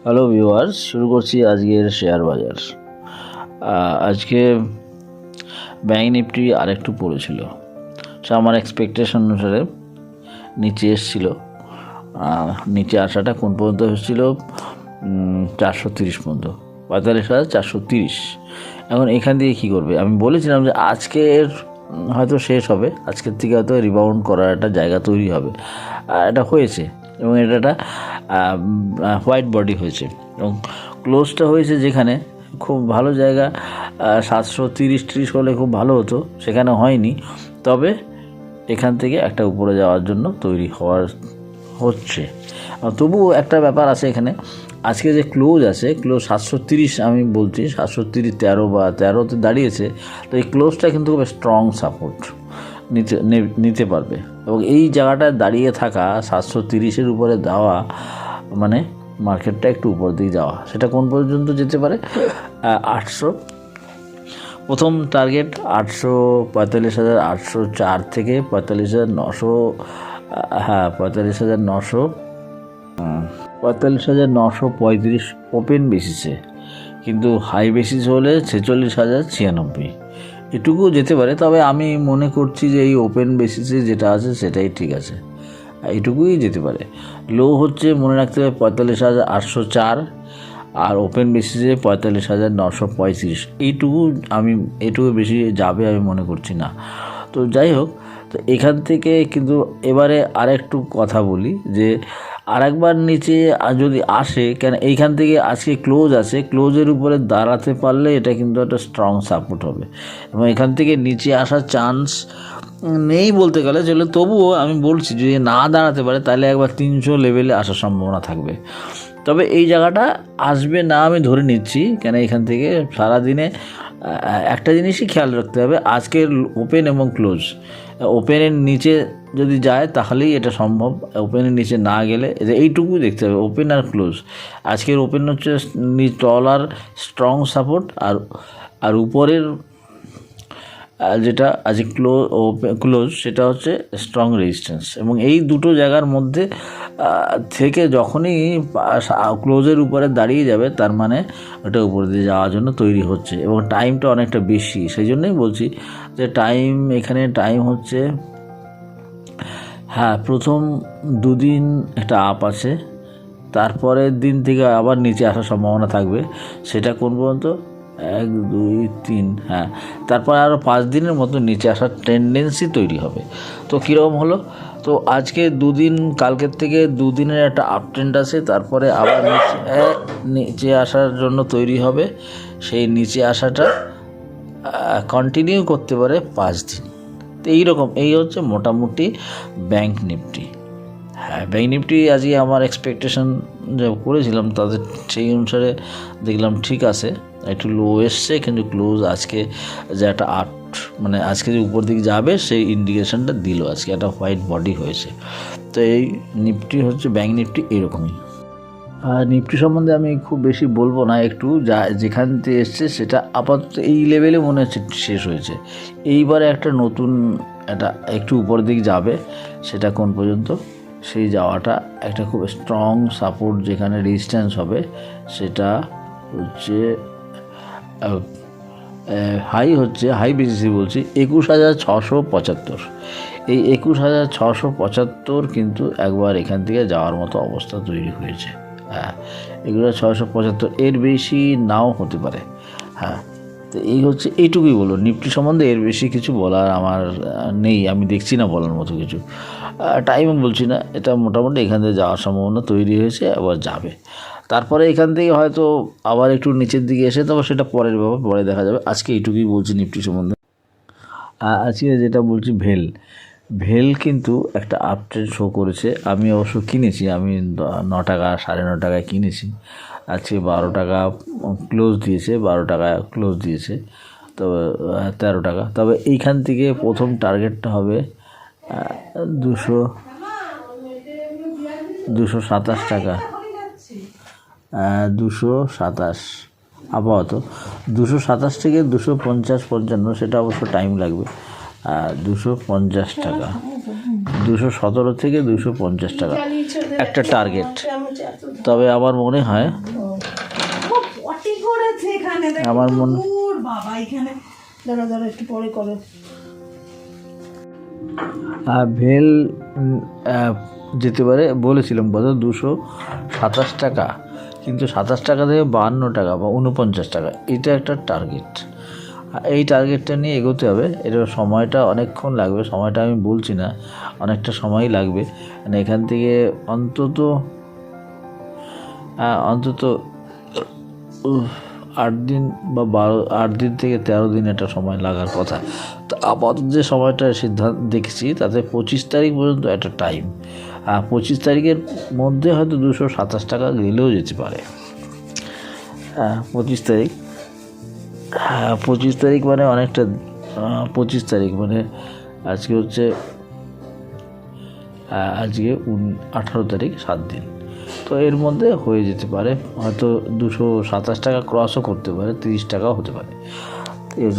Hello viewers, শুরু করছি আজকের শেয়ার বাজার। আজকে ব্যাংক নিফটি আরেকটু পড়েছিল, সে আমার এক্সপেকটেশন অনুসারে নিচে এসেছিল। নিচে আসাটা কোন পর্যন্ত এসেছিল? 430 পর্যন্ত, 45,430। এখন এখান থেকে কী করবে? আমি বলেছিলাম যে আজকের হয়তো শেষ হবে, আজকের থেকে হয়তো রিবাউন্ড করার একটা জায়গা তৈরি হবে। এটা হয়েছে এবং এটা একটা হোয়াইট বডি হয়েছে এবং ক্লোজটা হয়েছে যেখানে খুব ভালো জায়গা, 730 হলে খুব ভালো হতো, সেখানে হয়নি। তবে এখান থেকে একটা উপরে যাওয়ার জন্য তৈরি হচ্ছে। তবুও একটা ব্যাপার আছে এখানে, আজকে যে ক্লোজ আছে, ক্লোজ 730, আমি বলছি 730 13 বা 13তে দাঁড়িয়েছে। তো এই ক্লোজটা কিন্তু খুব স্ট্রং সাপোর্ট নিতে পারবে এবং এই জায়গাটায় দাঁড়িয়ে থাকা 730-এর উপরে যাওয়া মানে মার্কেটটা একটু উপর দিকে যাওয়া। সেটা কোন পর্যন্ত যেতে পারে? 800, প্রথম টার্গেট 845,804 থেকে 45,900, 45,935 ওপেন বেসিসে, কিন্তু হাই বেসিস হলে 46,096 এটুকু যেতে পারে। তবে আমি মনে করছি যে এই ওপেন বেসিসে যেটা আছে সেটাই ঠিক আছে, এটুকুই যেতে পারে। লো হচ্ছে মনে রাখতে হবে 45,804, আর ওপেন বেসিসে 45,935। এটুকু বেশি যাবে আমি মনে করছি না। তো যাই হোক, তো এখান থেকে কিন্তু এবারে আরেকটু কথা বলি যে আরেকবার নিচে যদি আসে, কেন এইখান থেকে আজকে ক্লোজ আছে, ক্লোজের উপরে দাঁড়াতে পারলে এটা কিন্তু একটা স্ট্রং সাপোর্ট হবে এবং এখান থেকে নিচে আসার চান্স নেই বলতে গেলে চলে। তবুও আমি বলছি যদি না দাঁড়াতে পারে তাহলে একবার 300 লেভেলে আসার সম্ভাবনা থাকবে। তবে এই জায়গাটা আসবে না আমি ধরে নিচ্ছি, কেন এখান থেকে সারাদিনে একটা জিনিসই খেয়াল রাখতে হবে, আজকের ওপেন এবং ক্লোজ। ওপেনের নিচে যদি যায় তাহলেই এটা সম্ভব, ওপেনের নিচে না গেলে এইটুকু দেখতে হবে, ওপেন আর ক্লোজ। আজকের ওপেন হচ্ছে টলার স্ট্রং সাপোর্ট, আর উপরের যেটা আজ ক্লোজ সেটা হচ্ছে স্ট্রং রেজিস্ট্যান্স। এবং এই দুটো জায়গার মধ্যে থেকে যখনই ক্লোজের উপরে দাঁড়িয়ে যাবে তার মানে ওটা উপরে দিয়ে যাওয়ার জন্য তৈরি হচ্ছে এবং টাইমটা অনেকটা বেশি। সেই জন্যই বলছি যে এখানে টাইম হচ্ছে, প্রথম দুদিন একটা আপ আছে, তারপরের দিন থেকে আবার নিচে আসার সম্ভাবনা থাকবে। সেটা কোন পর্যন্ত? 1 2 3, তারপর আরও 5 দিনের মতো নিচে আসার টেন্ডেন্সি তৈরি হবে। তো কীরকম হলো? তো আজকে দুদিন, কালকের থেকে দুদিনের একটা আপ ট্রেন্ড আছে, তারপরে আবার নিচে আসার জন্য তৈরি হবে। সেই নিচে আসাটা কন্টিনিউ করতে পারে 5 দিন। তো এই হচ্ছে মোটামুটি ব্যাংক নিফটি। ব্যাংক নিফটি আজকে আমার এক্সপেকটেশন যা করেছিলাম তাদের সেই অনুসারে দেখলাম ঠিক আছে, একটু লো এসছে, কিন্তু ক্লোজ আজকে যে একটা মানে আজকে যে উপর দিকে যাবে সেই ইন্ডিকেশনটা দিল, আজকে একটা হোয়াইট বডি হয়েছে। তো এই নিফটি হচ্ছে ব্যাংক নিফটি এরকমই। নিফটি সম্বন্ধে আমি খুব বেশি বলবো না, একটু যেখান থেকে এসছে সেটা আপাতত এই লেভেলে মনে হচ্ছে শেষ হয়েছে। এইবারে একটা নতুন একটু উপর দিকে যাবে, সেটা কোন পর্যন্ত? সেই যাওয়াটা একটা খুব স্ট্রং সাপোর্ট, যেখানে রেজিস্ট্যান্স হবে সেটা হচ্ছে হাই বেসিসে বলছি 21,675। এই 21,675 কিন্তু একবার এখান থেকে যাওয়ার মতো অবস্থা তৈরি হয়েছে। 21,675, এর বেশি নাও হতে পারে। তো এই হচ্ছে, এইটুকুই বলো নিফটি সম্বন্ধে, এর বেশি কিছু বলার আমার নেই, আমি দেখছি না বলার মতো কিছু, টাইমও বলছি না। এটা মোটামুটি এখান থেকে যাওয়ার সম্ভাবনা তৈরি হয়েছে, আবার যাবে। তারপরে এখান থেকে হয়তো আবার একটু নিচের দিকে এসে, তবে সেটা পরের ব্যাপার, পরে দেখা যাবে। আজকে এইটুকুই বলছি নিফটি সম্বন্ধে। আজকে যেটা বলছি, ভেল কিন্তু একটা আপট্রেন্ড শো করেছে। আমি অবশ্য কিনেছি, আমি 9 টাকা 9.5 টাকায় কিনেছি। আজকে 12 টাকা ক্লোজ দিয়েছে, 12 টাকা ক্লোজ দিয়েছে, তবে 13 টাকা। তবে এইখান থেকে প্রথম টার্গেটটা হবে 227 টাকা, 227 আপাতত। 227 থেকে 250-55, সেটা অবশ্য টাইম লাগবে। 250 টাকা, 217 থেকে 250 টাকা একটা টার্গেট। তবে আমার মনে হয় আমার মনে বাবা এখানে দাঁড়া একটু পরে করো। ভেল যেতে পারে বলেছিলাম কত 227 টাকা, কিন্তু 27 টাকা থেকে 52 টাকা বা 49 টাকা, এটা একটা টার্গেট। এই টার্গেটটা নিয়ে এগোতে হবে। এটা সময়টা অনেকক্ষণ লাগবে, সময়টা আমি বলছি না, অনেকটা সময়ই লাগবে। মানে এখান থেকে অন্তত 8 দিন বা 8 দিন থেকে 13 দিন একটা সময় লাগার কথা। তো আপাতত যে সময়টা সিদ্ধান্ত দেখছি তাতে 25 তারিখ পর্যন্ত একটা টাইম। 25 তারিখের মধ্যে হয়তো 227 টাকা গেলেও যেতে পারে। 25 তারিখ 25 তারিখ মানে অনেকটা, 25 তারিখ মানে আজকে হচ্ছে আজকে 18 তারিখ, 7 দিন। তো এর মধ্যে হয়ে যেতে পারে, হয়তো 227 টাকা ক্রসও করতে পারে, 30 টাকাও হতে পারে।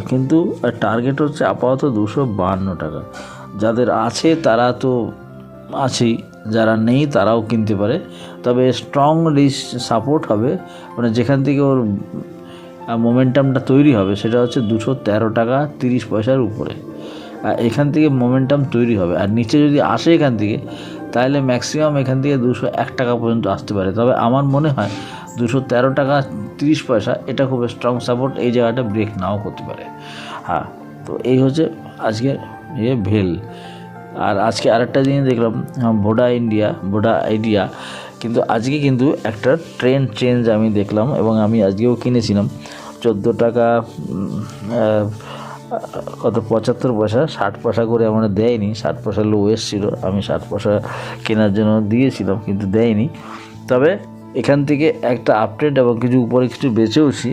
কিন্তু টার্গেট হচ্ছে আপাতত 252 টাকা। যাদের আছে তারা তো আছেই, যারা নেই তারাও কিনতে পারে। তবে স্ট্রং সাপোর্ট হবে, মানে যেখান থেকে ওর মোমেন্টামটা তৈরি হবে সেটা হচ্ছে 213 টাকা 30 পয়সার উপরে। এখান থেকে মোমেন্টাম তৈরি হবে। আর নিচে যদি আসে এখান থেকে, তাহলে ম্যাক্সিমাম এখান থেকে 201 টাকা পর্যন্ত আসতে পারে। তবে আমার মনে হয় 213 টাকা 30 পয়সা এটা খুব স্ট্রং সাপোর্ট, এই জায়গাটা ব্রেক নাও করতে পারে। তো এই হচ্ছে আজকের ভেল। আর আজকে আরেকটা জিনিস দেখলাম, ভোডা আইডিয়া, কিন্তু আজকে কিন্তু একটা ট্রেন্ড চেঞ্জ আমি দেখলাম, এবং আমি আজকেও কিনেছিলাম 14 টাকা কত 75 পয়সা, 60 পয়সা করে আমার দেয়নি, 60 পয়সা লো এসেছিল, আমি 60 পয়সা কেনার জন্য দিয়েছিলাম কিন্তু দেয়নি। তবে এখান থেকে একটা আপডেট এবং কিছু উপরে কিছু বেঁচেওছি।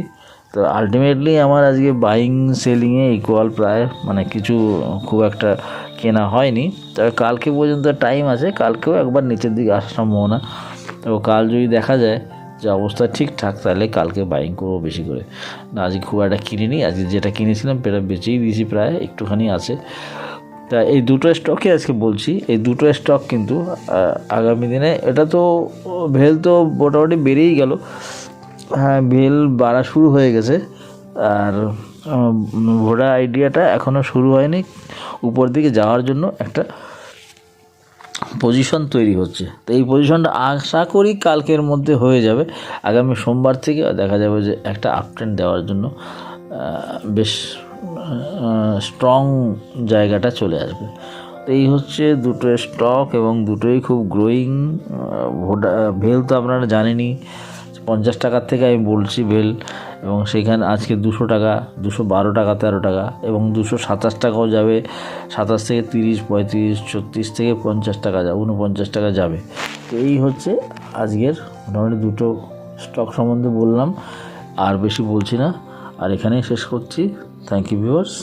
তো আলটিমেটলি আমার আজকে বাইং সেলিংয়ে ইকুয়াল প্রায়, মানে কিছু খুব একটা কেনা হয়নি। তবে কালকে পর্যন্ত টাইম আছে, কালকেও একবার নিচের দিকে আসার সম্ভাবনা। তো কাল যদি দেখা যায় যে অবস্থা ঠিকঠাক, তাহলে কালকে বাইং করবো বেশি করে। না আজকে খুব একটা কিনিনি, আজকে যেটা কিনেছিলাম সেটা বেচেই দিয়েছি, প্রায় একটুখানি আছে। তা এই দুটো স্টকে আজকে বলছি, এই দুটো স্টক কিন্তু আগামী দিনে, এটা তো ভেল তো মোটামুটি বেড়েই গেল, ভেল বাড়া শুরু হয়ে গেছে। আর ভোডা আইডিয়াটা এখনও শুরু হয়নি, উপর দিকে যাওয়ার জন্য একটা পজিশন তৈরি হচ্ছে। তো এই পজিশনটা আশা করি কালকের মধ্যে হয়ে যাবে। আগামী সোমবার থেকে দেখা যাবে যে একটা আপট্রেন্ড দেওয়ার জন্য বেশ স্ট্রং জায়গাটা চলে আসবে। তো এই হচ্ছে দুটো স্টক, এবং দুটোই খুব গ্রোয়িং। ভেল তো আপনারা জানেনই, 50 টাকার থেকে আমি বলছি ভেল, এবং সেখানে আজকে 200 টাকা, 212 টাকা, 13 টাকা, এবং 227 টাকাও যাবে। 27 থেকে 30, 35, 36 থেকে 50 টাকা যাবে, 49 টাকা যাবে। তো এই হচ্ছে আজকের মোটামুটি দুটো স্টক সম্বন্ধে বললাম, আর বেশি বলছি না, আর এখানেই শেষ করছি। Thank you viewers.